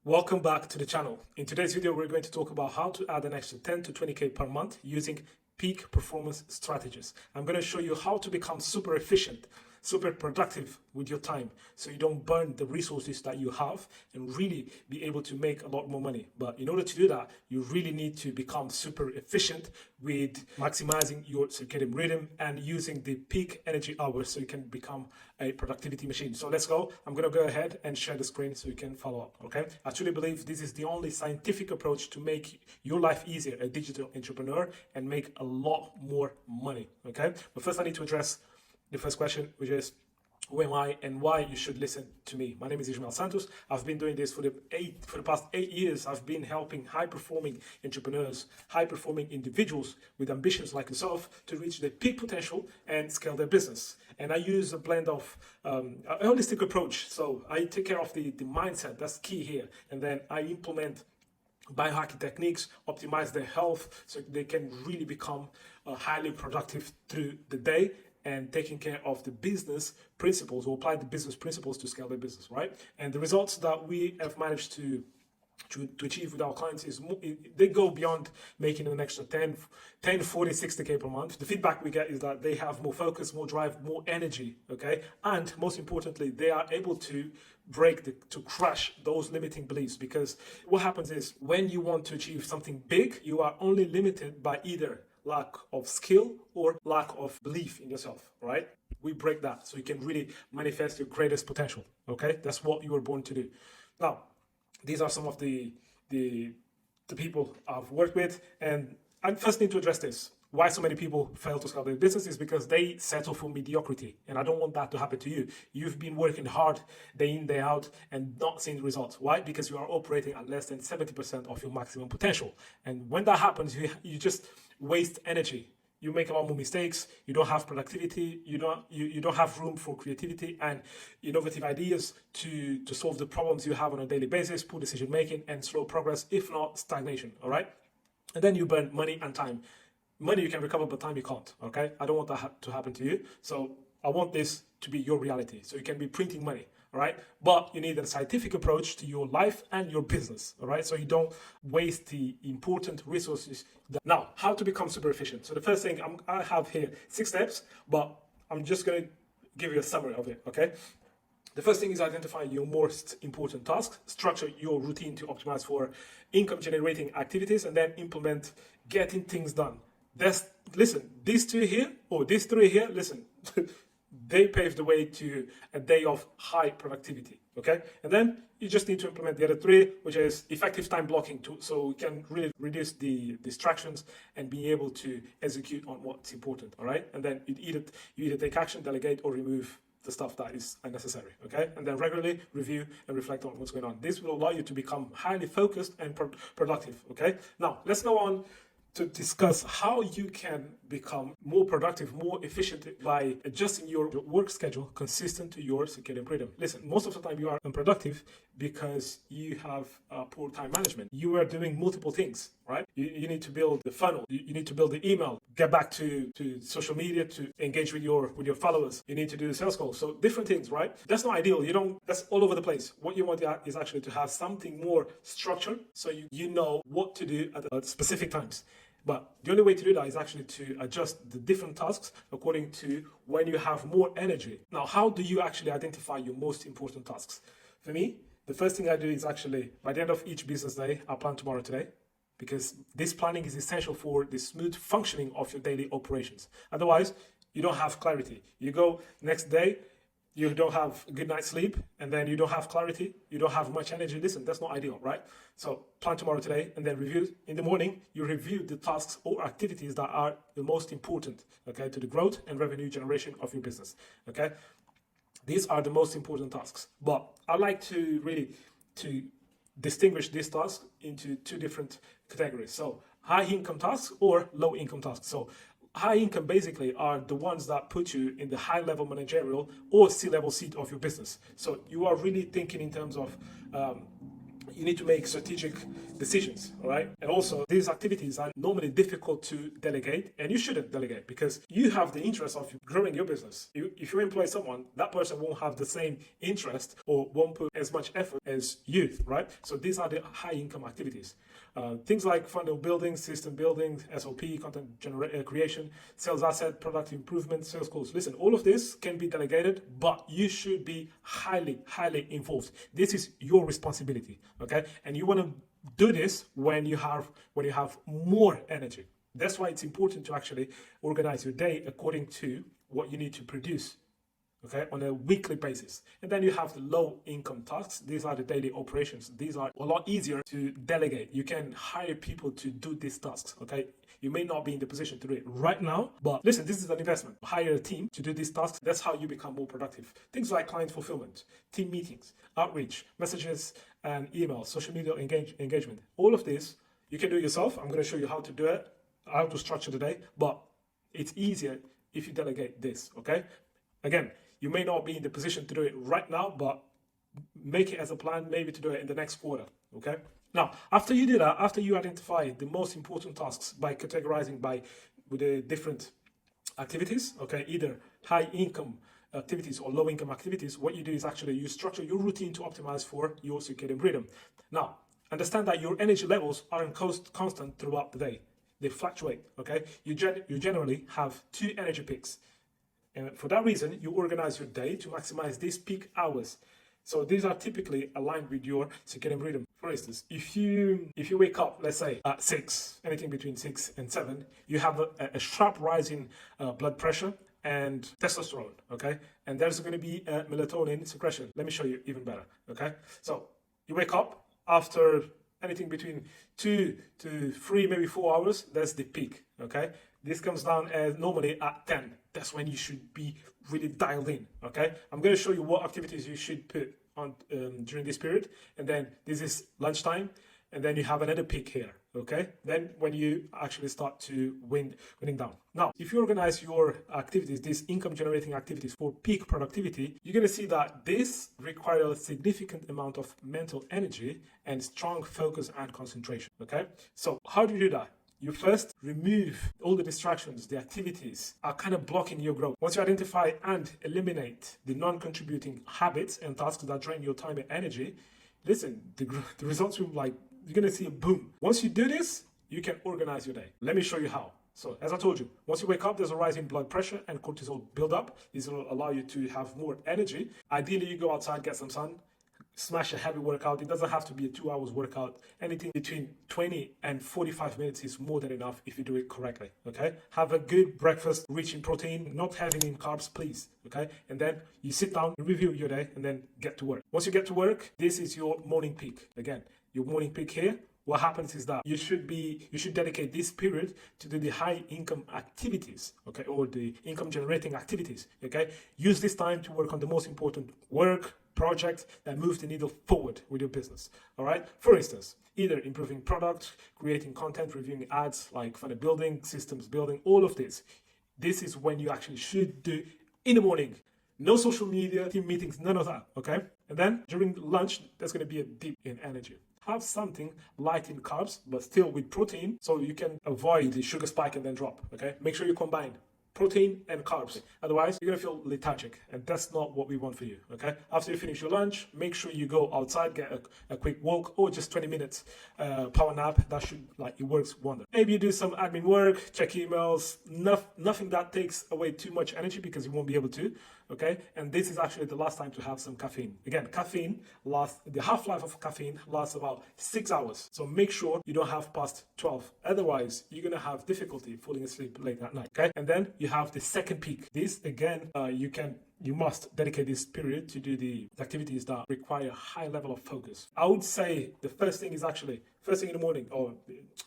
Welcome back to the channel. In today's video, we're going to talk about how to add an extra 10 to 20K per month using peak performance strategies. I'm going to show you how to become super efficient, super productive with your time so you don't burn the resources that you have and really be able to make a lot more money. But in order to do that, you really need to become super efficient with maximizing your circadian rhythm and using the peak energy hours so you can become a productivity machine. So let's go. I'm going to go ahead and share the screen so you can follow up. Okay. I truly believe this is the only scientific approach to make your life easier, a digital entrepreneur, and make a lot more money. Okay. But first I need to address the first question, which is who am I and why you should listen to me. My name is Ismael Santos. I've been doing this for the past 8 years. I've been helping high-performing entrepreneurs, high-performing individuals with ambitions like yourself to reach their peak potential and scale their business. And I use a blend of a holistic approach. So I take care of the mindset. That's key here. And then I implement biohacking techniques, optimize their health so they can really become highly productive through the day, and taking care of the business principles, or apply the business principles to scale their business, right? And the results that we have managed to achieve with our clients is they go beyond making an extra 10, 40, 60K per month. The feedback we get is that they have more focus, more drive, more energy, okay? And most importantly, they are able to to crush those limiting beliefs, because what happens is when you want to achieve something big, you are only limited by either lack of skill or lack of belief in yourself, right? We break that so you can really manifest your greatest potential, okay? That's what you were born to do. Now, these are some of the people I've worked with, and I first need to address this. Why so many people fail to scale their business is because they settle for mediocrity, and I don't want that to happen to you. You've been working hard day in, day out, and not seeing the results. Why? Because you are operating at less than 70% of your maximum potential. And when that happens, you just waste energy. You make a lot more mistakes. You don't have productivity. You don't have room for creativity and innovative ideas to solve the problems you have on a daily basis, poor decision making, and slow progress, if not stagnation. All right, and then you burn money and time. Money you can recover, but time you can't. Okay, I don't want that to happen to you. So I want this to be your reality. So you can be printing money. All right, but you need a scientific approach to your life and your business. All right, so you don't waste the important resources. Now, how to become super efficient. So the first thing I have here 6 steps, but I'm just going to give you a summary of it. Okay. The first thing is identify your most important tasks, structure your routine to optimize for income generating activities, and then implement getting things done. Listen, these 2 here, or these 3 here, listen, they pave the way to a day of high productivity, okay? And then you just need to implement the other 3, which is effective time blocking, so we can really reduce the distractions and be able to execute on what's important, all right? And then you either take action, delegate, or remove the stuff that is unnecessary, okay? And then regularly review and reflect on what's going on. This will allow you to become highly focused and productive, okay? Now, let's go on to discuss how you can become more productive, more efficient by adjusting your work schedule consistent to your circadian rhythm. Listen, most of the time you are unproductive because you have poor time management. You are doing multiple things, right? You need to build the funnel. You need to build the email, get back to social media to engage with your followers. You need to do the sales calls. So different things, right? That's not ideal. That's all over the place. What you want is actually to have something more structured so you know what to do at specific times. But the only way to do that is actually to adjust the different tasks according to when you have more energy. Now, how do you actually identify your most important tasks? For me, the first thing I do is actually, by the end of each business day, I plan tomorrow today, because this planning is essential for the smooth functioning of your daily operations. Otherwise, you don't have clarity. You go next day, you don't have a good night's sleep, and then you don't have clarity, you don't have much energy. Listen, that's not ideal, right? So plan tomorrow today, and then review. In the morning, you review the tasks or activities that are the most important, okay, to the growth and revenue generation of your business, okay? These are the most important tasks. But I like to really distinguish these tasks into 2 different categories. So high income tasks or low income tasks. So high income basically are the ones that put you in the high level managerial or C-level seat of your business. So you are really thinking in terms of you need to make strategic decisions, all right? And also, these activities are normally difficult to delegate, and you shouldn't delegate because you have the interest of growing your business. If you employ someone, that person won't have the same interest or won't put as much effort as you, right? So these are the high income activities. Things like funnel building, system building, SOP, content creation, sales asset, product improvement, sales goals. Listen, all of this can be delegated, but you should be highly, highly involved. This is your responsibility, okay? And you want to do this when you have more energy. That's why it's important to actually organize your day according to what you need to produce, okay, on a weekly basis. And then you have the low income tasks. These are the daily operations. These are a lot easier to delegate. You can hire people to do these tasks, okay? You may not be in the position to do it right now, but listen, this is an investment. Hire a team to do these tasks. That's how you become more productive. Things like client fulfillment, team meetings, outreach, messages and emails, social media engagement. All of this, you can do it yourself. I'm going to show you how to do it, how to structure the day, but it's easier if you delegate this, okay? Again, you may not be in the position to do it right now, but make it as a plan, maybe to do it in the next quarter, okay? Now, after you do that, after you identify the most important tasks by categorizing with the different activities, okay, either high income activities or low income activities, what you do is actually you structure your routine to optimize for your circadian rhythm. Now, understand that your energy levels aren't constant throughout the day. They fluctuate, okay? You generally have 2 energy peaks. And for that reason, you organize your day to maximize these peak hours. So these are typically aligned with your circadian rhythm. For instance, if you wake up, let's say at 6, anything between 6 and 7, you have a sharp rise in blood pressure and testosterone, okay? And there's going to be a melatonin secretion. Let me show you even better, okay? So you wake up after anything between 2 to 3, maybe 4 hours, that's the peak, okay? This comes down as normally at 10. That's when you should be really dialed in, okay? I'm going to show you what activities you should put on during this period. And then this is lunchtime. And then you have another peak here, okay? Then when you actually start to winding down. Now, if you organize your activities, these income generating activities for peak productivity, you're going to see that this requires a significant amount of mental energy and strong focus and concentration, okay? So how do you do that? You first remove all the distractions, the activities are kind of blocking your growth. Once you identify and eliminate the non-contributing habits and tasks that drain your time and energy, listen, the results will you're going to see a boom. Once you do this, you can organize your day. Let me show you how. So as I told you, once you wake up, there's a rise in blood pressure and cortisol buildup. This will allow you to have more energy. Ideally, you go outside, get some sun, smash a heavy workout. It doesn't have to be a 2 hours workout. Anything between 20 and 45 minutes is more than enough if you do it correctly, okay? Have a good breakfast, rich in protein, not heavy in carbs, please, okay? And then you sit down, review your day, and then get to work. Once you get to work, this is your morning peak. Again, your morning peak here. What happens is that you should dedicate this period to do the high income activities, okay, or the income generating activities, okay? Use this time to work on the most important work, projects that move the needle forward with your business, all right? For instance, either improving product, creating content, reviewing ads, like funnel building, systems building, all of this. This is when you actually should do in the morning. No social media, team meetings, none of that, okay? And then during lunch, there's going to be a dip in energy. Have something light in carbs, but still with protein, so you can avoid the sugar spike and then drop, okay? Make sure you combine protein and carbs. Otherwise, you're going to feel lethargic, and that's not what we want for you, okay? After you finish your lunch, make sure you go outside, get a quick walk, or just 20 minutes power nap. That should, it works wonder. Maybe you do some admin work, check emails, nothing that takes away too much energy because you won't be able to, okay? And this is actually the last time to have some caffeine. Again, the half-life of caffeine lasts about 6 hours. So make sure you don't have past 12. Otherwise, you're going to have difficulty falling asleep late at night, okay? And then you have the second peak. This, again, you must dedicate this period to do the activities that require a high level of focus. I would say the first thing is actually, first thing in the morning or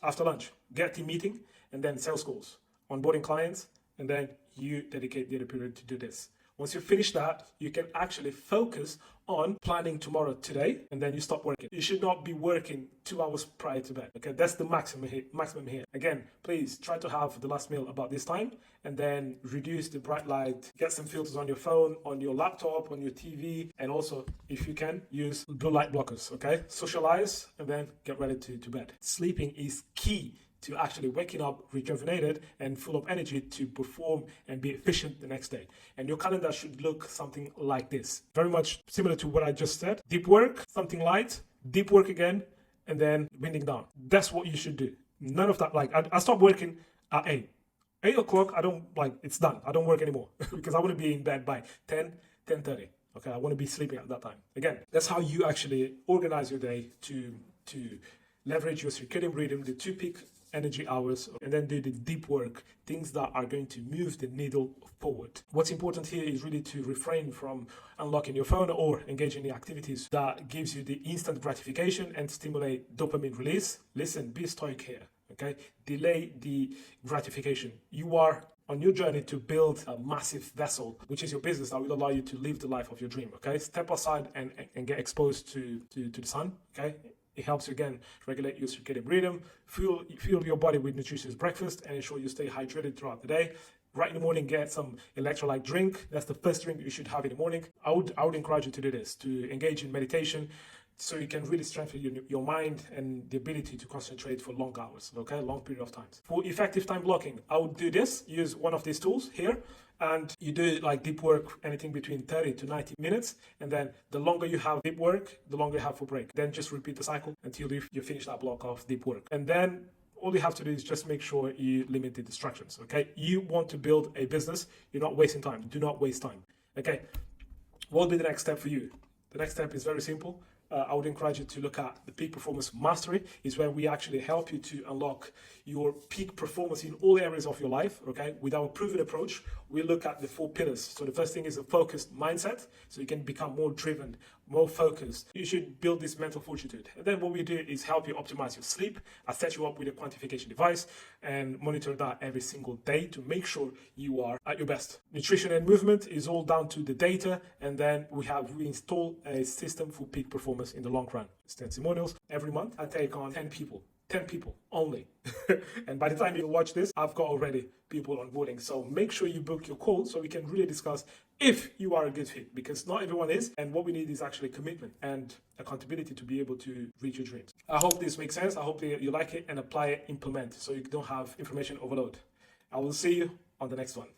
after lunch, get the meeting and then sales calls, onboarding clients, and then you dedicate the other period to do this. Once you finish that, you can actually focus on planning tomorrow today, and then you stop working. You should not be working 2 hours prior to bed. Okay, that's the maximum here. Again, please try to have the last meal about this time, and then reduce the bright light. Get some filters on your phone, on your laptop, on your TV, and also, if you can, use blue light blockers. Okay, socialize, and then get ready to bed. Sleeping is key to actually waking up rejuvenated and full of energy to perform and be efficient the next day. And your calendar should look something like this. Very much similar to what I just said. Deep work, something light, deep work again, and then winding down. That's what you should do. None of that, like, I stopped working at 8. 8 o'clock, I don't, like, it's done. I don't work anymore because I want to be in bed by 10:30. Okay, I want to be sleeping at that time. Again, that's how you actually organize your day to leverage your circadian rhythm, the 2 peak energy hours, and then do the deep work, things that are going to move the needle forward. What's important here is really to refrain from unlocking your phone or engaging in activities that gives you the instant gratification and stimulate dopamine release. Listen, be stoic here, okay? Delay the gratification. You are on your journey to build a massive vessel, which is your business, that will allow you to live the life of your dream, okay? Step aside and get exposed to the sun, okay? It helps you, again, regulate your circadian rhythm, fuel your body with nutritious breakfast, and ensure you stay hydrated throughout the day. Right in the morning, get some electrolyte drink. That's the first drink you should have in the morning. I would encourage you to do this, to engage in meditation, so you can really strengthen your mind and the ability to concentrate for long hours, okay, long period of time. For effective time blocking, I would do this, use one of these tools here, and you do like deep work, anything between 30 to 90 minutes, and then the longer you have deep work, the longer you have for break. Then just repeat the cycle until you finish that block of deep work. And then all you have to do is just make sure you limit the distractions, okay? You want to build a business, you're not wasting time. Do not waste time, okay? What will be the next step for you? The next step is very simple. I would encourage you to look at the Peak Performance Mastery. Is where we actually help you to unlock your peak performance in all areas of your life, okay? With our proven approach, we look at the 4 pillars. So the first thing is a focused mindset, so you can become more driven, more focused. You should build this mental fortitude. And then what we do is help you optimize your sleep. I set you up with a quantification device and monitor that every single day to make sure you are at your best. Nutrition and movement is all down to the data, and then we install a system for peak performance in the long run. Testimonials. Every month I take on 10 people. 10 people only. And by the time you watch this, I've got already people onboarding. So make sure you book your call so we can really discuss if you are a good fit, because not everyone is. And what we need is actually commitment and accountability to be able to reach your dreams. I hope this makes sense. I hope that you like it and apply it, implement, so you don't have information overload. I will see you on the next one.